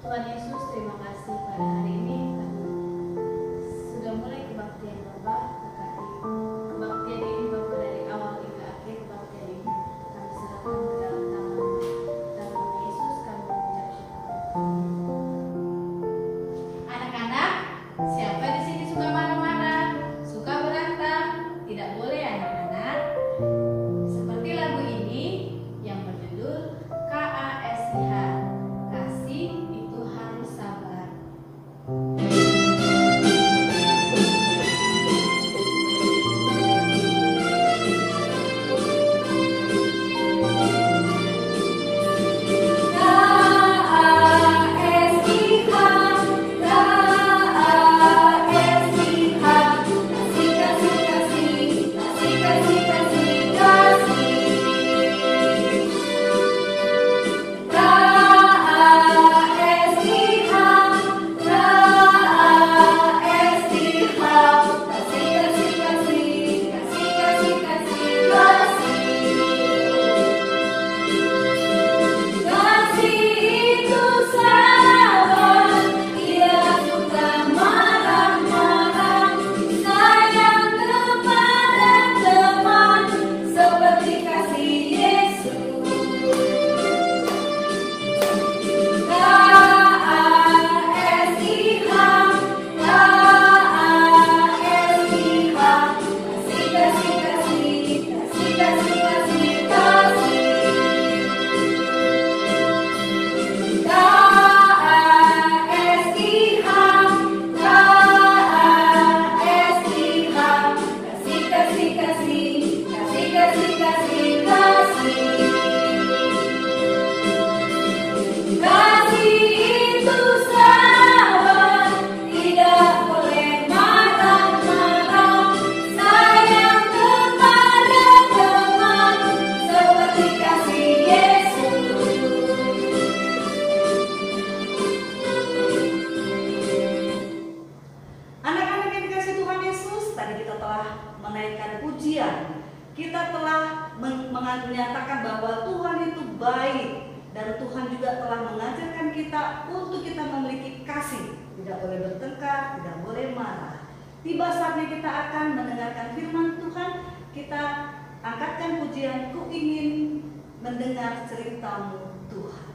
Tuhan Yesus, terima kasih pada hari ini kami sudah mulai kebaktian Bapa. Berkati kebaktian ini Bapa, dari awal hingga akhir kebaktian ini kami serahkan ke dalam tangan-Mu. Dalam nama Yesus kami mengucap syukur. Anak-anak, siapa di sini suka marah-marah, suka berantem? Tidak boleh anak-anak. Seperti lagu ini yang berjudul KASIH, kasih itu harus sabar. Kita telah menyatakan bahwa Tuhan itu baik, dan Tuhan juga telah mengajarkan kita untuk kita memiliki kasih, tidak boleh bertengkar, tidak boleh marah. Tiba saatnya kita akan mendengarkan firman Tuhan. Kita angkatkan pujian, ku ingin mendengar cerita-Mu Tuhan.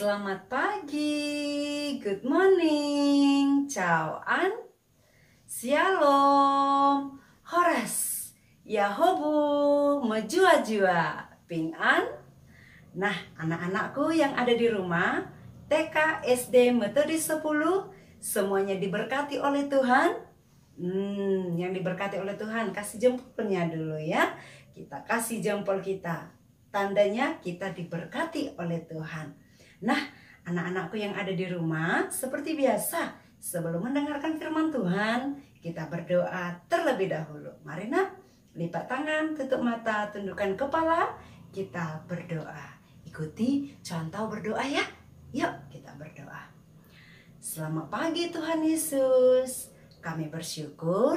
Selamat pagi, good morning, ciao an, shalom, horas, yahobu, mejua-jua, ping an. Nah, anak-anakku yang ada di rumah, TK, SD, Metodis 10, semuanya diberkati oleh Tuhan. Yang diberkati oleh Tuhan, kasih jempolnya dulu ya. Kita kasih jempol kita, tandanya kita diberkati oleh Tuhan. Nah, anak-anakku yang ada di rumah, seperti biasa, sebelum mendengarkan firman Tuhan, kita berdoa terlebih dahulu. Mari nak, lipat tangan, tutup mata, tundukkan kepala, kita berdoa. Ikuti contoh berdoa ya. Yuk kita berdoa. Selamat pagi Tuhan Yesus. kami bersyukur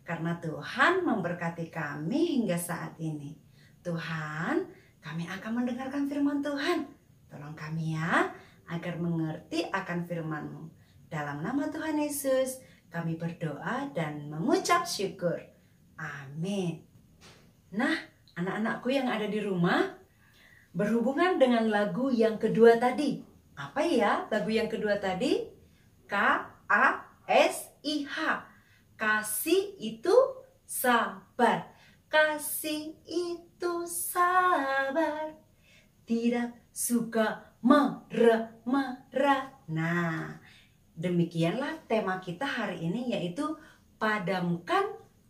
karena Tuhan memberkati kami hingga saat ini. Tuhan, kami akan mendengarkan firman Tuhan. Tolong kami ya, agar mengerti akan firman-Mu. Dalam nama Tuhan Yesus, kami berdoa dan mengucap syukur. Amin. Nah, anak-anakku yang ada di rumah, berhubungan dengan lagu yang kedua tadi. Apa ya lagu yang kedua tadi? K-A-S-I-H. Kasih itu sabar. Kasih itu sabar. Tidak suka marah-marah. Nah, demikianlah tema kita hari ini, yaitu padamkan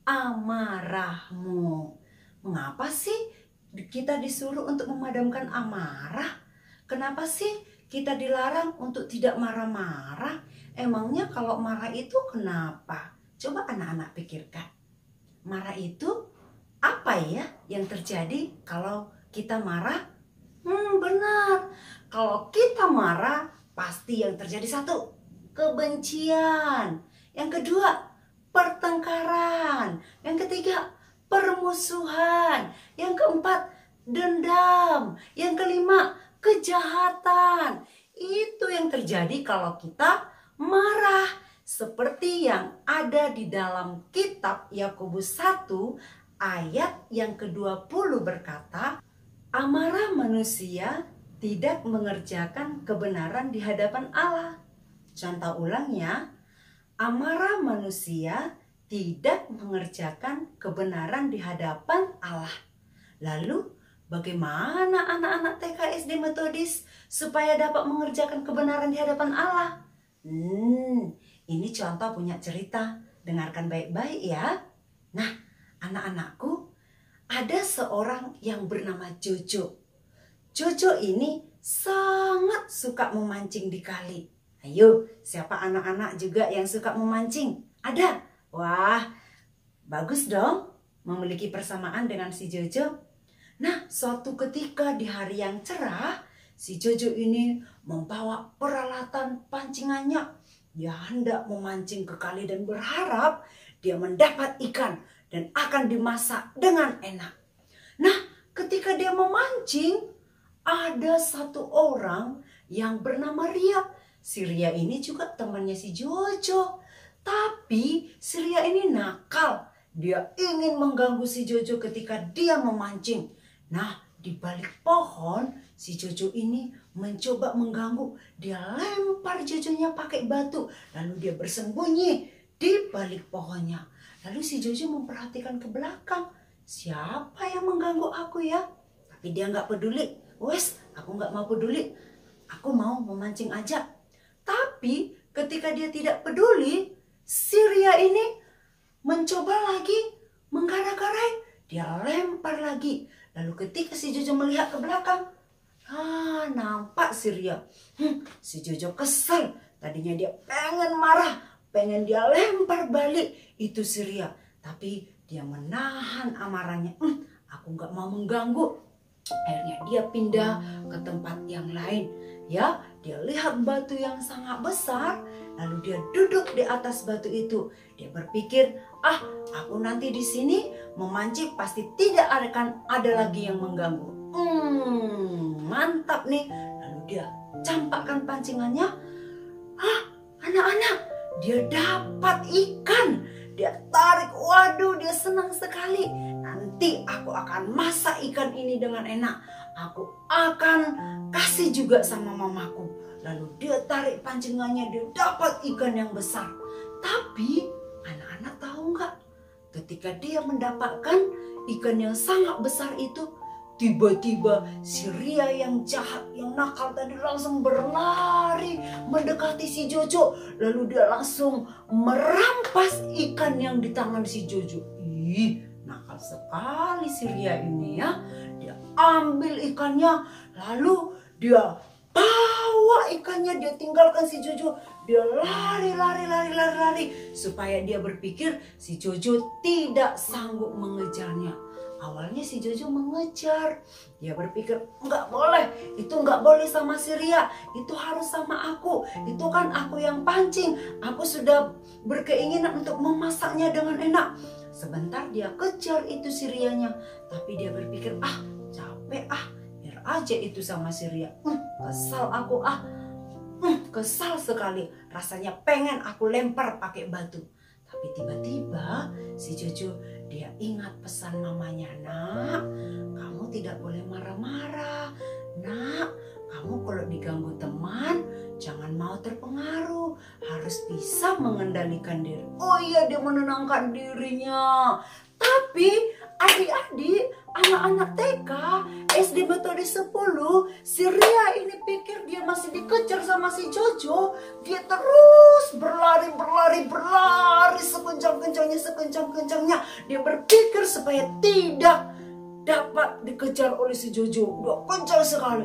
amarahmu. Mengapa sih kita disuruh untuk memadamkan amarah? Kenapa sih kita dilarang untuk tidak marah-marah? Emangnya kalau marah itu kenapa? Coba anak-anak pikirkan. Marah itu apa ya yang terjadi kalau kita marah? Benar. Kalau kita marah, pasti yang terjadi satu, kebencian. Yang kedua, pertengkaran. Yang ketiga, permusuhan. Yang keempat, dendam. Yang kelima, kejahatan. Itu yang terjadi kalau kita marah. Seperti yang ada di dalam kitab Yakobus 1 ayat yang ke-20 berkata, amarah manusia tidak mengerjakan kebenaran di hadapan Allah. Contoh ulangnya, amarah manusia tidak mengerjakan kebenaran di hadapan Allah. Lalu, bagaimana anak-anak TK SD Metodis supaya dapat mengerjakan kebenaran di hadapan Allah? Ini contoh punya cerita. Dengarkan baik-baik ya. Nah, anak-anakku, ada seorang yang bernama Jojo. Jojo ini sangat suka memancing di kali. Ayo, siapa anak-anak juga yang suka memancing? Ada? Wah, bagus dong memiliki persamaan dengan si Jojo. Nah, suatu ketika di hari yang cerah, si Jojo ini membawa peralatan pancingannya. Dia hendak memancing ke kali dan berharap dia mendapat ikan dan akan dimasak dengan enak. Nah, ketika dia memancing, ada satu orang yang bernama Ria. Si Ria ini juga temannya si Jojo. Tapi si Ria ini nakal. Dia ingin mengganggu si Jojo ketika dia memancing. Nah, di balik pohon, si Jojo ini mencoba mengganggu. Dia lempar Jojonya pakai batu. Lalu dia bersembunyi di balik pohonnya. Lalu si Jojo memperhatikan ke belakang. Siapa yang mengganggu aku ya? Tapi dia nggak peduli. Wes, aku nggak mau peduli. Aku mau memancing aja. Tapi ketika dia tidak peduli, si Ria ini mencoba lagi menggarai-garai. Dia lempar lagi. Lalu ketika si Jojo melihat ke belakang, nampak si Ria. Si Jojo kesal. Tadinya dia pengen marah, pengen dia lempar balik itu si Ria. Tapi dia menahan amarahnya. Aku nggak mau mengganggu. Akhirnya dia pindah ke tempat yang lain. Ya, dia lihat batu yang sangat besar. Lalu dia duduk di atas batu itu. Dia berpikir, aku nanti di sini memancing pasti tidak akan ada lagi yang mengganggu. Mantap nih. Lalu dia campakkan pancingannya. Anak-anak, dia dapat ikan. Dia tarik, waduh dia senang sekali. Nanti aku akan masak ikan ini dengan enak. Aku akan kasih juga sama mamaku. Lalu dia tarik pancingannya, dia dapat ikan yang besar. Tapi anak-anak tahu nggak? Ketika dia mendapatkan ikan yang sangat besar itu, tiba-tiba si Ria yang jahat, yang nakal tadi langsung berlari mendekati si Jojo. Lalu dia langsung merampas ikan yang di tangan si Jojo. Nakal sekali si Ria ini ya. Dia ambil ikannya, lalu dia bawa ikannya, dia tinggalkan si Jojo. Dia lari supaya dia berpikir si Jojo tidak sanggup mengejarnya. Awalnya si Jojo mengejar. Dia berpikir, nggak boleh, itu nggak boleh sama si Ria, itu harus sama aku. Itu kan aku yang pancing, aku sudah berkeinginan untuk memasaknya dengan enak. Sebentar dia kejar itu si Rianya, tapi dia berpikir, capek biar aja itu sama si Ria. Kesal aku kesal sekali. Rasanya pengen aku lempar pakai batu. Tapi tiba-tiba si Jojo dia ingat pesan mamanya, nak, kamu tidak boleh marah-marah. Nak, kamu kalau diganggu teman jangan mau terpengaruh, harus bisa mengendalikan diri. Oh iya, dia menenangkan dirinya. Tapi adik-adik, anak-anak TK, SD metode 10, si Ria ini pikir dia masih dikejar sama si Jojo. Dia terus berlari sekencang-kencangnya. Dia berpikir supaya tidak dapat dikejar oleh si Jojo. Dia kencang sekali.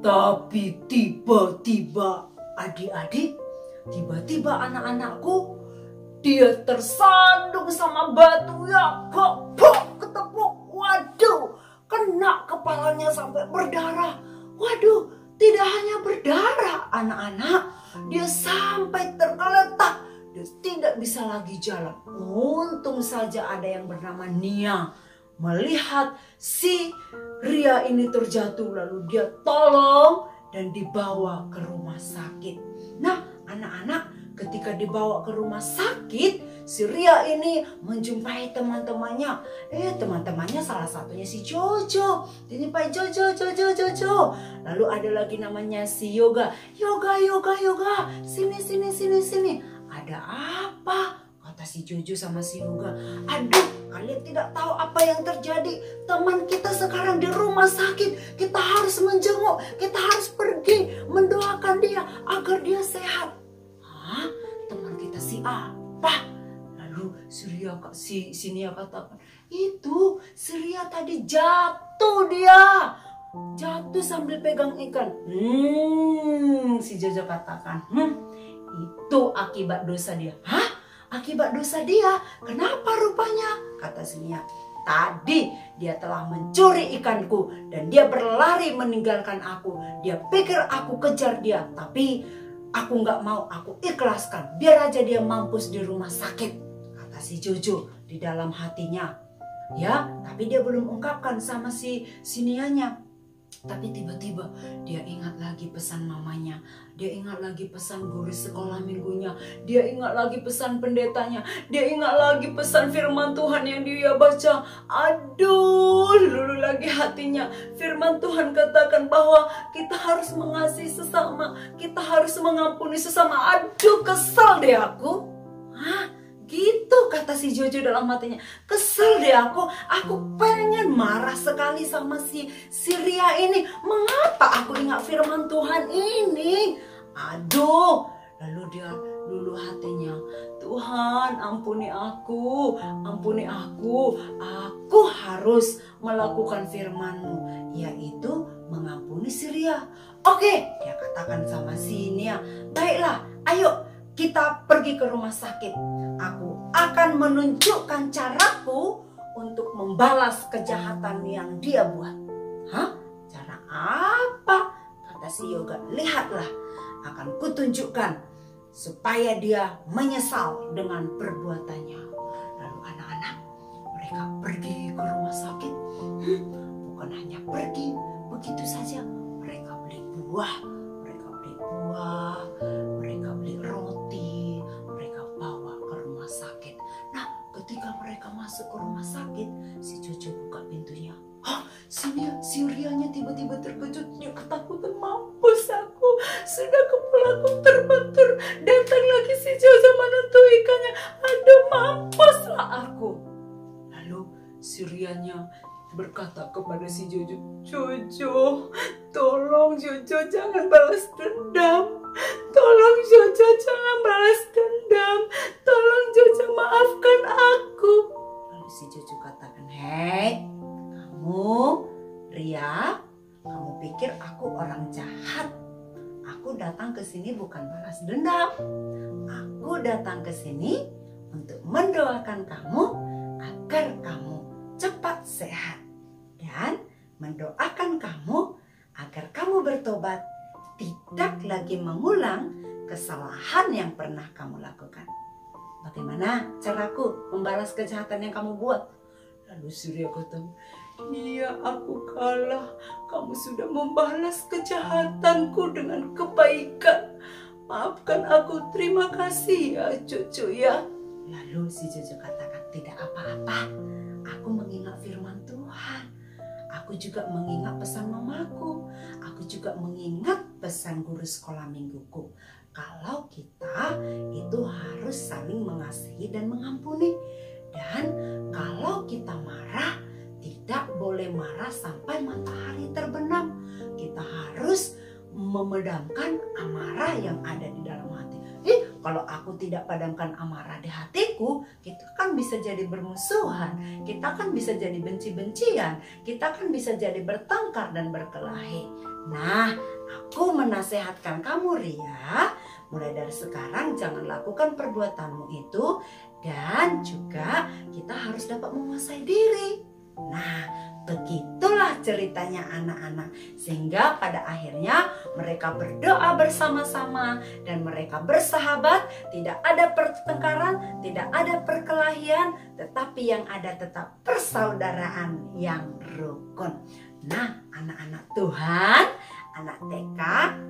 Tapi tiba-tiba adik-adik, tiba-tiba anak-anakku, dia tersandung sama batu ya, ketepuk. Waduh, kena kepalanya sampai berdarah. Waduh, tidak hanya berdarah anak-anak, dia sampai tergeletak. Dia tidak bisa lagi jalan. Untung saja ada yang bernama Nia melihat si Ria ini terjatuh, lalu dia tolong dan dibawa ke rumah sakit. Nah, anak-anak, ketika dibawa ke rumah sakit, si Ria ini menjumpai teman-temannya. Teman-temannya salah satunya si Jojo. Dijumpai Jojo. Lalu ada lagi namanya si Yoga. Yoga. Sini. Ada apa? Kata si Jojo sama si Yoga. Aduh, kalian tidak tahu apa yang terjadi. Teman kita sekarang di rumah sakit. Kita harus menjenguk. Kita harus pergi mendoakan dia agar dia sehat. Hah? Teman kita si apa? Lalu si Nia katakan, itu si Ria tadi jatuh dia. Jatuh sambil pegang ikan. Si Jojo katakan, itu akibat dosa dia. Hah? Akibat dosa dia? Kenapa rupanya? Kata si Nia. Tadi dia telah mencuri ikanku dan dia berlari meninggalkan aku. Dia pikir aku kejar dia, tapi aku nggak mau, aku ikhlaskan. Biar aja dia mampus di rumah sakit, kata si Jojo di dalam hatinya. Ya, tapi dia belum ungkapkan sama si Nianya. Tapi tiba-tiba dia ingat lagi pesan mamanya. Dia ingat lagi pesan guru sekolah minggunya. Dia ingat lagi pesan pendetanya. Dia ingat lagi pesan firman Tuhan yang dia baca. Aduh, lulu lagi hatinya. Firman Tuhan katakan bahwa kita harus mengasihi sesama. Kita harus mengampuni sesama. Aduh, kesal deh aku. Hah? Gitu kata si Jojo dalam hatinya. Kesel deh aku pengen marah sekali sama si Ria ini. Mengapa aku ingat firman Tuhan ini? Aduh, lalu dia lulu hatinya. Tuhan, ampuni aku. Aku harus melakukan firman-Mu, yaitu mengampuni si Ria. Oke, dia katakan sama si Nia. Baiklah, ayo kita pergi ke rumah sakit. Aku akan menunjukkan caraku untuk membalas kejahatan yang dia buat. Hah? Cara apa? Kata si Yoga. Lihatlah, akan kutunjukkan supaya dia menyesal dengan perbuatannya. Lalu anak-anak, mereka pergi ke rumah sakit. Bukan hanya pergi begitu saja. Mereka beli buah, mereka beli roti, mereka bawa ke rumah sakit. Nah, ketika mereka masuk ke rumah sakit, si Jojo buka pintunya. Hah, si Rianya tiba-tiba terkejut. Dia ketakutan, mampus aku. Sudah kepalaku terbentur. Datang lagi si Jojo menuntut ikannya. Aduh, mampuslah aku. Lalu si Rianya berkata kepada si Jojo, Jojo, tolong Jojo jangan balas dendam. Tolong Jojo jangan balas dendam. Tolong Jojo maafkan aku. Lalu si Jojo katakan, hei, kamu Ria, kamu pikir aku orang jahat? Aku datang ke sini bukan balas dendam. Aku datang ke sini untuk mendoakan kamu agar kamu cepat sehat dan mendoakan kamu agar kamu bertobat, tidak lagi mengulang kesalahan yang pernah kamu lakukan. Bagaimana caraku membalas kejahatan yang kamu buat? Lalu Surya kata, iya aku kalah. Kamu sudah membalas kejahatanku dengan kebaikan. Maafkan aku, terima kasih ya cucu ya. Lalu si cucu katakan, tidak apa-apa. Aku mengingat firman Tuhan. Aku juga mengingat pesan mamaku. Aku juga mengingat pesan guru sekolah mingguku. Kalau kita itu harus saling mengasihi dan mengampuni. Dan kalau kita marah, tidak boleh marah sampai matahari terbenam. Kita harus memedamkan amarah yang ada di dalam hati. Kalau aku tidak padamkan amarah di hatiku, kita kan bisa jadi bermusuhan. Kita kan bisa jadi benci-bencian. Kita kan bisa jadi bertengkar dan berkelahi. Nah, aku menasehatkan kamu Ria, mulai dari sekarang jangan lakukan perbuatanmu itu. Dan juga kita harus dapat menguasai diri. Nah, begitulah ceritanya anak-anak. Sehingga pada akhirnya mereka berdoa bersama-sama dan mereka bersahabat. Tidak ada pertengkaran, tidak ada perkelahian, tetapi yang ada tetap persaudaraan yang rukun. Nah, anak-anak Tuhan, anak TK,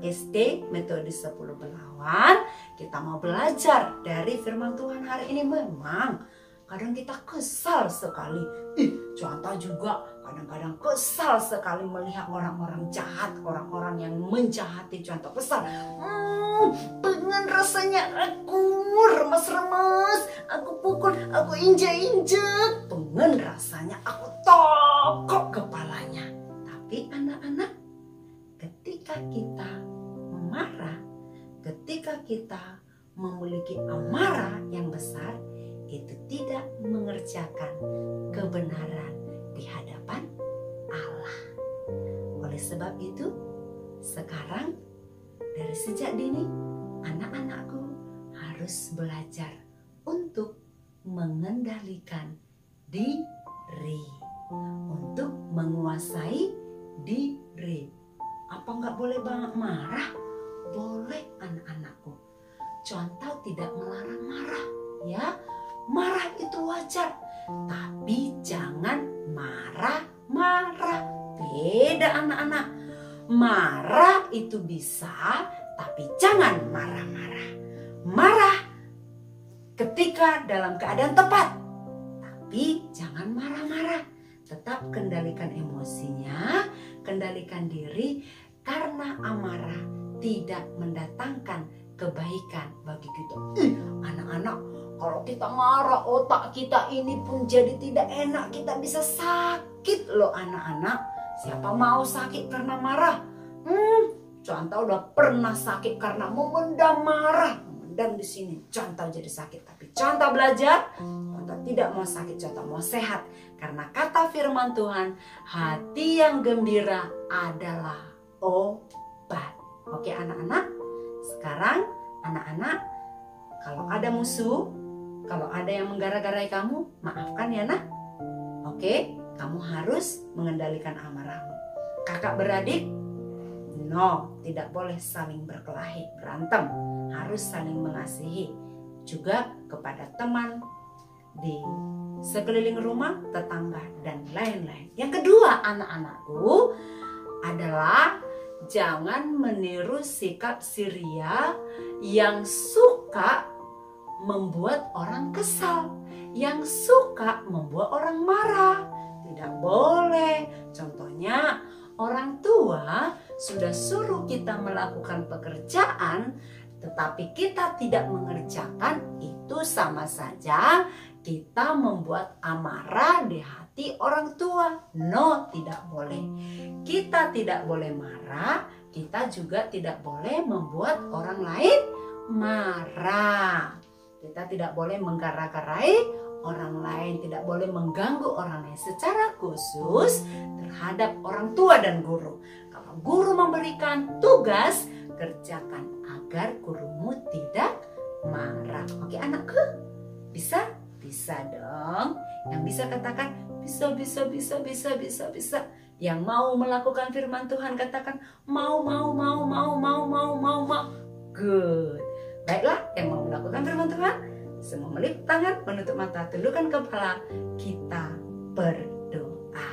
SD, metode 10 Belawan, kita mau belajar dari firman Tuhan hari ini. Memang kadang kita kesal sekali. Contoh juga kadang-kadang kesal sekali melihat orang-orang jahat, orang-orang yang menjahati. Contoh kesal, pengen rasanya aku remes-remes, aku pukul, aku injek-injek. Pengen rasanya aku tokok kepalanya. Tapi anak-anak, ketika kita marah, ketika kita memiliki amarah yang besar, itu tidak mengerjakan kebenaran di hadapan Allah. Oleh sebab itu, sekarang dari sejak dini, anak-anakku harus belajar untuk mengendalikan diri, untuk menguasai diri. Apa nggak boleh banget marah? Boleh anak-anakku. Contoh tidak melarang marah, ya. Marah itu wajar, tapi jangan marah-marah. Beda anak-anak. Marah itu bisa, tapi jangan marah-marah. Marah ketika dalam keadaan tepat, tapi jangan marah-marah. Tetap kendalikan emosinya, kendalikan diri, karena amarah tidak mendatangkan kebaikan bagi kita. Anak-anak, kalau kita marah, otak kita ini pun jadi tidak enak. Kita bisa sakit loh anak-anak. Siapa mau sakit karena marah? Contoh udah pernah sakit karena memendam marah. Memendam di sini, contoh jadi sakit. Tapi contoh belajar, contoh tidak mau sakit, contoh mau sehat. Karena kata firman Tuhan, hati yang gembira adalah obat. Oke anak-anak, sekarang anak-anak, kalau ada musuh, kalau ada yang menggara-garai kamu, maafkan ya nak. Oke, kamu harus mengendalikan amarahmu. Kakak beradik, no, tidak boleh saling berkelahi, berantem. Harus saling mengasihi. Juga kepada teman di sekeliling rumah, tetangga, dan lain-lain. Yang kedua anak-anakku adalah jangan meniru sikap si Ria yang suka membuat orang kesal, yang suka membuat orang marah. Tidak boleh. Contohnya, orang tua sudah suruh kita melakukan pekerjaan, tetapi kita tidak mengerjakan, itu sama saja kita membuat amarah di hati orang tua. No, tidak boleh. Kita tidak boleh marah, kita juga tidak boleh membuat orang lain marah. Kita tidak boleh menggara-garai orang lain, tidak boleh mengganggu orang lain, secara khusus terhadap orang tua dan guru. Kalau guru memberikan tugas, kerjakan agar gurumu tidak marah. Oke anakku, bisa? Bisa dong. Yang bisa katakan bisa. Yang mau melakukan firman Tuhan katakan mau. Good. Baiklah, yang mau melakukan firman Tuhan, semua meliput tangan, menutup mata, tundukkan kepala, kita berdoa.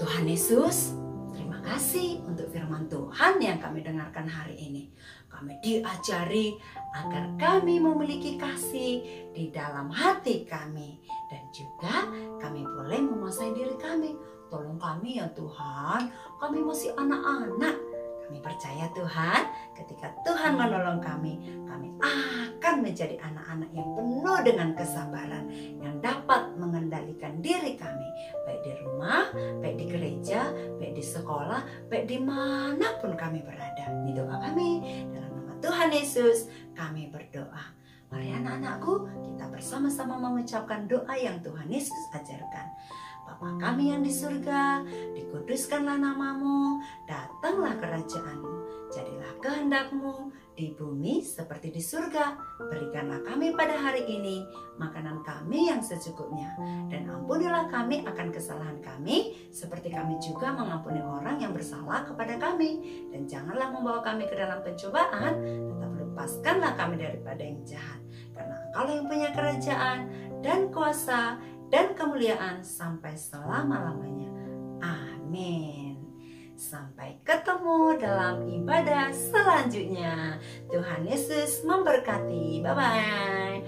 Tuhan Yesus, terima kasih untuk firman Tuhan yang kami dengarkan hari ini. Kami diajari agar kami memiliki kasih di dalam hati kami. Dan juga kami boleh menguasai diri kami. Tolong kami ya Tuhan, kami masih anak-anak. Kami percaya Tuhan, ketika Tuhan menolong kami akan menjadi anak-anak yang penuh dengan kesabaran, yang dapat mengendalikan diri kami, baik di rumah, baik di gereja, baik di sekolah, baik dimanapun kami berada. Di doa kami, dalam nama Tuhan Yesus, kami berdoa. Mari anak-anakku, kita bersama-sama mengucapkan doa yang Tuhan Yesus ajarkan. Bapa kami yang di surga, dikuduskanlah namamu, datanglah kerajaanmu, jadilah kehendakmu di bumi seperti di surga. Berikanlah kami pada hari ini makanan kami yang secukupnya, dan ampunilah kami akan kesalahan kami, seperti kami juga mengampuni orang yang bersalah kepada kami. Dan janganlah membawa kami ke dalam pencobaan, tetapi lepaskanlah kami daripada yang jahat. Karena Engkau yang punya kerajaan dan kuasa dan kemuliaan sampai selama-lamanya. Amin. Sampai ketemu dalam ibadah selanjutnya. Tuhan Yesus memberkati. Bye-bye.